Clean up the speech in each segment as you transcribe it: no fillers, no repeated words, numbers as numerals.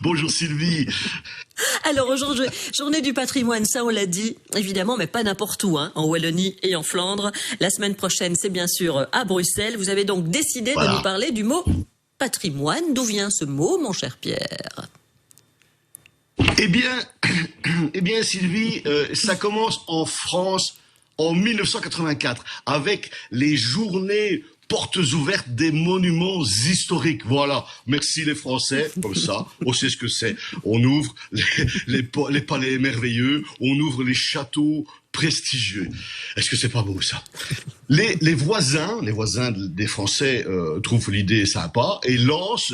bonjour Sylvie. Alors aujourd'hui, journée du patrimoine, ça on l'a dit, évidemment, mais pas n'importe où, hein, en Wallonie et en Flandre. La semaine prochaine, c'est bien sûr à Bruxelles. Vous avez donc décidé de nous parler du mot patrimoine. D'où vient ce mot, mon cher Pierre? Eh bien Sylvie, ça commence en France en 1984 avec les journées portes ouvertes des monuments historiques. Voilà, merci les Français, comme ça, on sait ce que c'est. On ouvre les palais merveilleux, on ouvre les châteaux prestigieux. Est-ce que c'est pas beau ça? Les voisins des Français trouvent l'idée sympa et lancent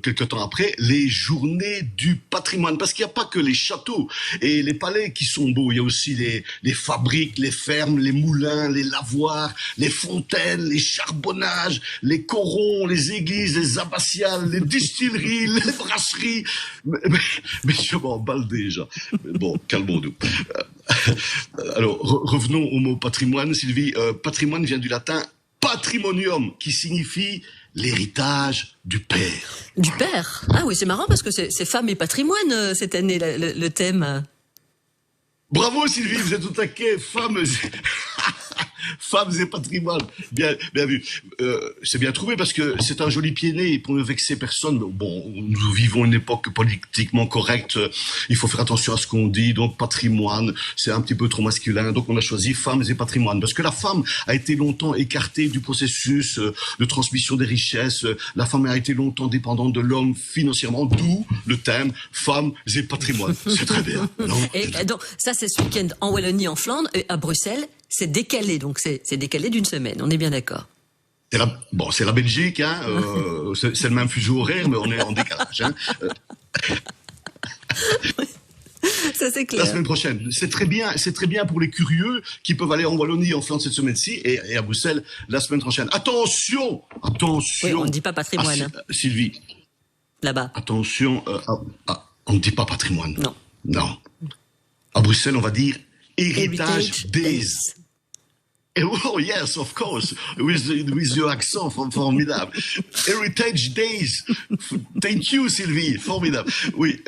quelque temps après les journées du patrimoine, parce qu'il n'y a pas que les châteaux et les palais qui sont beaux, il y a aussi les fabriques, les fermes, les moulins, les lavoirs, les fontaines, les charbonnages, les corons, les églises, les abbatiales, les distilleries, les brasseries. Mais je m'emballe déjà. Mais bon, calmons-nous. Alors, revenons au mot patrimoine, Sylvie. Patrimoine vient du latin patrimonium, qui signifie l'héritage du père. Du père? Ah oui, c'est marrant parce que c'est femmes et patrimoine cette année, le thème. Bravo Sylvie, vous êtes au taquet, femmes et patrimoine. Bien vu. C'est bien trouvé parce que c'est un joli pied-nez pour ne vexer personne. Bon, nous vivons une époque politiquement correcte. Il faut faire attention à ce qu'on dit. Donc, patrimoine, c'est un petit peu trop masculin. Donc, on a choisi femmes et patrimoine. Parce que la femme a été longtemps écartée du processus de transmission des richesses. La femme a été longtemps dépendante de l'homme financièrement. D'où le thème femmes et patrimoine. C'est très bien. Non? Et donc, ça, c'est ce week-end en Wallonie, en Flandre, et à Bruxelles. C'est décalé, donc c'est décalé d'une semaine, on est bien d'accord. C'est la Belgique, hein, c'est le même fuseau horaire, mais on est en décalage. Hein. Ça c'est clair. La semaine prochaine, c'est très bien pour les curieux qui peuvent aller en Wallonie, en Flandre cette semaine-ci, et à Bruxelles la semaine prochaine. Attention. Oui, on ne dit pas patrimoine. Sylvie. Là-bas. Attention, on ne dit pas patrimoine. Non. À Bruxelles, on va dire Heritage Days. Oh yes, of course, with your accent formidable. Heritage Days. Thank you, Sylvie. Formidable. Oui.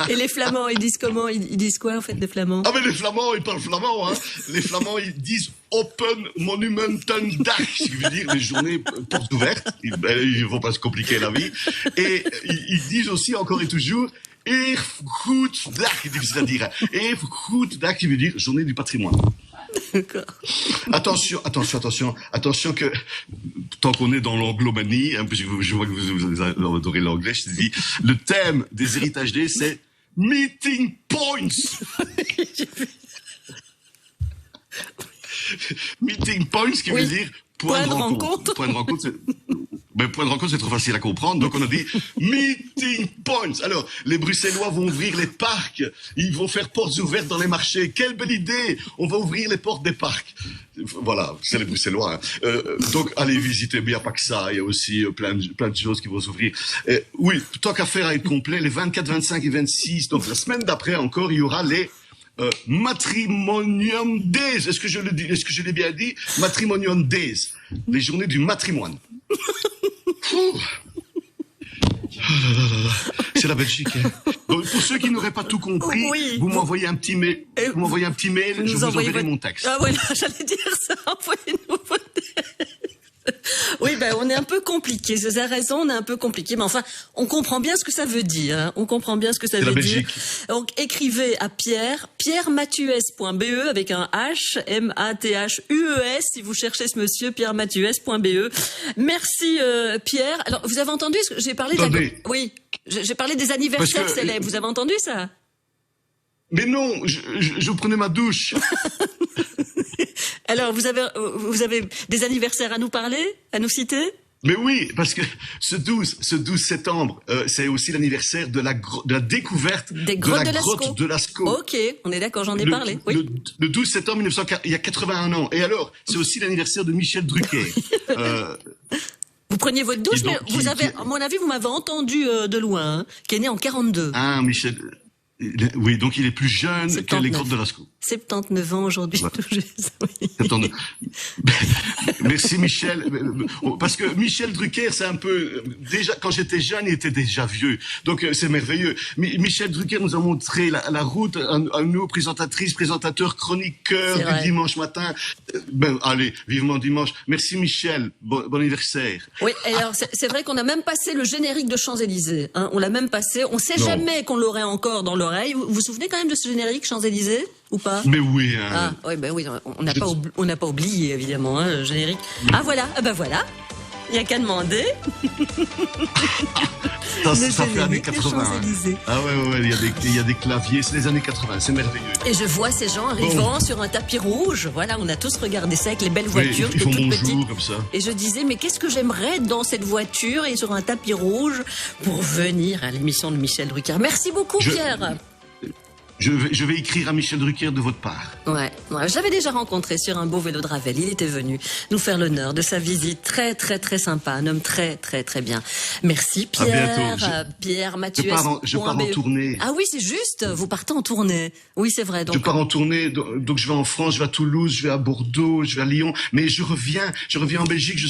Et les Flamands, ils disent comment? Ils disent quoi, en fait, les Flamands? Ah, mais les Flamands, ils parlent flamand, hein. Les Flamands, ils disent Open Monumenten Dag, ce qui veut dire les journées portes ouvertes. Ils ne vont pas se compliquer la vie. Et ils disent aussi, encore et toujours, Erfgoeddag, difficile à dire. Erfgoeddag, qui veut dire journée du patrimoine. D'accord. Attention que, tant qu'on est dans l'anglomanie, hein, puisque je vois que vous adorez l'anglais, je te dis, le thème des héritages Days, c'est Meeting Points. Meeting Points, qui veut dire point de rencontre. Point de rencontre, c'est trop facile à comprendre. Donc, on a dit meeting points. Alors, les Bruxellois vont ouvrir les parcs. Ils vont faire portes ouvertes dans les marchés. Quelle belle idée! On va ouvrir les portes des parcs. Voilà, c'est les Bruxellois. Hein. Donc, allez visiter. Mais il n'y a pas que ça. Il y a aussi plein de choses qui vont s'ouvrir. Oui, tant qu'à faire à être complet, les 24, 25 et 26. Donc, la semaine d'après encore, il y aura les Matrimonium Days. Est-ce que je l'ai bien dit? Matrimonium Days. Les journées du matrimoine. Oh là là. C'est la Belgique. Hein. Donc, pour ceux qui n'auraient pas tout compris, vous m'envoyez un petit mail. Je vous enverrai mon texte. Ah voilà, j'allais dire ça. Envoyez-nous votre texte. Oui, on est un peu compliqué. Vous avez raison, on est un peu compliqué. Mais enfin, on comprend bien ce que ça veut dire. Hein. On comprend bien ce que ça veut dire. Donc, écrivez à pierremathues.be avec un H, M-A-T-H-U-E-S, si vous cherchez ce monsieur, pierremathues.be. Merci, Pierre. Alors, vous avez entendu ce que j'ai parlé j'ai parlé des anniversaires célèbres. Vous avez entendu ça? Mais non, je prenais ma douche. Alors, vous avez des anniversaires à nous parler, à nous citer? Mais oui, parce que ce 12 septembre, c'est aussi l'anniversaire de la découverte des grottes de Lascaux. Ok, on est d'accord, j'en ai parlé. Oui. Le 12 septembre 1940, il y a 81 ans. Et alors, c'est aussi l'anniversaire de Michel Drucker. Vous preniez votre douche, mais à mon avis, vous m'avez entendu de loin, hein, qui est né en 42. Ah, Michel... Oui, donc il est plus jeune que 79. les grottes de Lascaux. 79 ans aujourd'hui. Ouais. tout juste, oui. Attendez. Merci Michel. Parce que Michel Drucker, c'est un peu... Déjà, quand j'étais jeune, il était déjà vieux. Donc c'est merveilleux. Michel Drucker nous a montré la route, un nouveau présentateur, chroniqueur C'est du vrai. dimanche matin. Allez, vivement dimanche. Merci Michel. Bon anniversaire. Oui, et alors c'est vrai qu'on a même passé le générique de Champs-Élysées. Hein, on l'a même passé. On sait Non. jamais qu'on l'aurait encore dans l'oreille. Vous vous souvenez quand même de ce générique Champs-Élysées ou pas? Mais oui, hein. Ah, oui, ben oui, on n'a pas oublié évidemment hein, le générique. Ah voilà, ah ben voilà. Il n'y a qu'à demander. Ça Le fait années générique des 80. Hein. Champs-Élysées. Ah ouais, il y a des claviers. C'est les années 80. C'est merveilleux. Et je vois ces gens arrivant sur un tapis rouge. Voilà, on a tous regardé ça avec les belles Oui, voitures, ils font toutes bonjour petites. comme ça. Et je disais, mais qu'est-ce que j'aimerais être dans cette voiture et sur un tapis rouge pour venir à l'émission de Michel Drucker. Merci beaucoup, Pierre. Je vais écrire à Michel Drucker de votre part. Ouais, je l'avais déjà rencontré sur un beau vélo de Ravel. Il était venu nous faire l'honneur de sa visite. Très, très, très sympa. Un homme très, très, très bien. Merci, Pierre. À bientôt. Pierre Mathieu. Je pars en tournée. Ah oui, c'est juste. Vous partez en tournée. Oui, c'est vrai. Donc... Je pars en tournée. Donc je vais en France, je vais à Toulouse, je vais à Bordeaux, je vais à Lyon. Mais je reviens en Belgique. Je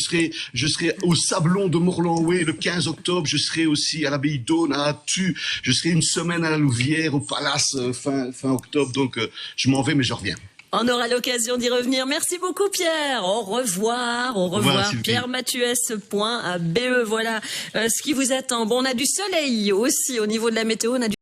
serai au Sablon de Morlanoué le 15 octobre. Je serai aussi à l'Abbaye d'Aune, à Attu. Je serai une semaine à la Louvière, au Palace, fin octobre. Donc je m'en vais, mais je reviens. On aura l'occasion d'y revenir. Merci beaucoup, Pierre. Au revoir. Au revoir. Pierre Mathues.be. Voilà ce qui vous attend. Bon, on a du soleil aussi au niveau de la météo. On a du